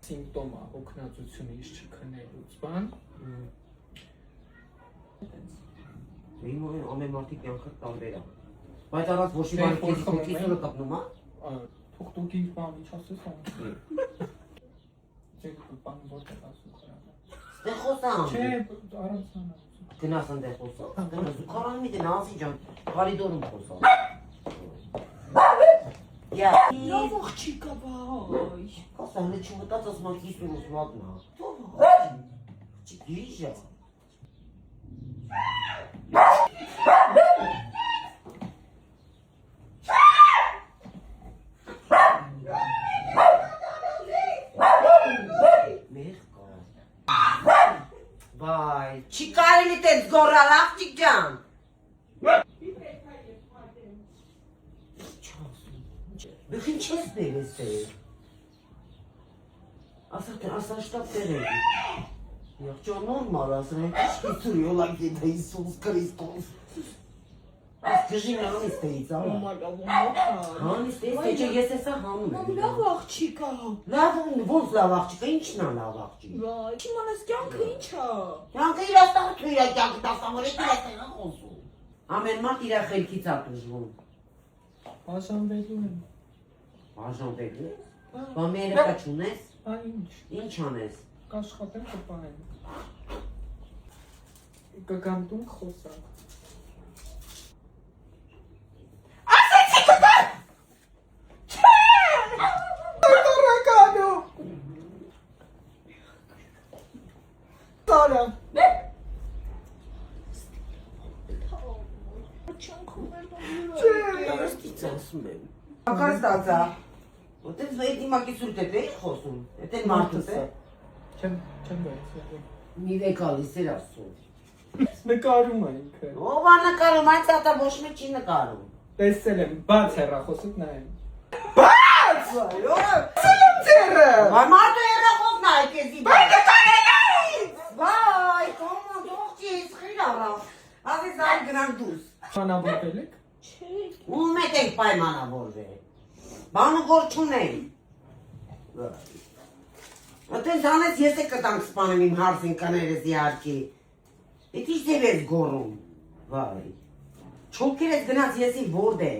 Սիմպտոմա օգնածությունը իշ չքնելուց բան։ Իմ ամեն մարդիկ յանքը տարբեր է։ Բայց առած ոչ մի բան քեզ քիզուրը կապնում է։ Թող դու գինք բան իջացես ան։ Չեք բան որտեղ ասում քրանը։ Ստե խոսամ։ Չէ, առանցանա։ Գնաս այնտեղ խոսա։ Գնաս ու քարան մի դեն ասի ջան, վալիդորում խոսա։ Յա, Լավ աղջիկա բայ։ Կասա հենց չմտածած ման քիզուրս մատնա։ Չգիժա։ Վայ, չի կարելի տենց գոռալ աղջիկ ջան։ Դուք ինչ ես ներես է։ Ասա շտապ տերել։ Եղջան նորմալ ասր, ինչ կիցուրի ոլակ ետ է Իսուս Քրիստոս։ Այս գժին անիս տեից, ալա։ Հանիս տեից, թե ես էսա հանում եմ։ Լավ աղջիկա։ Լավ ոնց լավ աղջիկա, ինչն է լավ աղջիկ։ Վայ, իմանաս կյանքը ինչ է։ Կյանքը իրաստաղություն իր կյանքը տասամորետ իրաստաղ է խոսում։ Ամեն մարդ իր խելքից է տուժվում։ Բաժանվելու եմ։ Բաժանվելու ես։ Բա մի երեխա չունես։ Ինչ։ Ինչ անես։ Կաշխատեմ կպահեմ։ Կգամ տուն խոսակ։ Ասում եմ։ Ակար ստացա։ Ոտենց այդ իմակիսուրտ է դեր խոսում։ Էդ էլ մարդուս է։ Չեմ վերցրել։ Մի վեկալիս էր ասում։ Նկարում է ինքը։ Ով է նկարում, այս ատա ոչ մեկ չի նկարում։ Տեսել եմ, բաց հեռախոսդ նայեմ։ Բաց! Ձերը։ Վայ մարդու հեռախոսն է այդքեզի։ Վայ նկարելայից! Վայ, կոմոն դողջիս, խիր առավ։ Ասես այլ գրանք դուս։ Պայմանավորվել եք։ Ում հետ ենք պայմանավորվել։ Բանը գոր չունենք։ Ատենց անես ես է կտանք սպանեմ իմ հարսին կներես իհարկի։ Էդ ինչ ձև ես գորում։ Վայ։ Չոքեր ես գնաց եսի որդ է։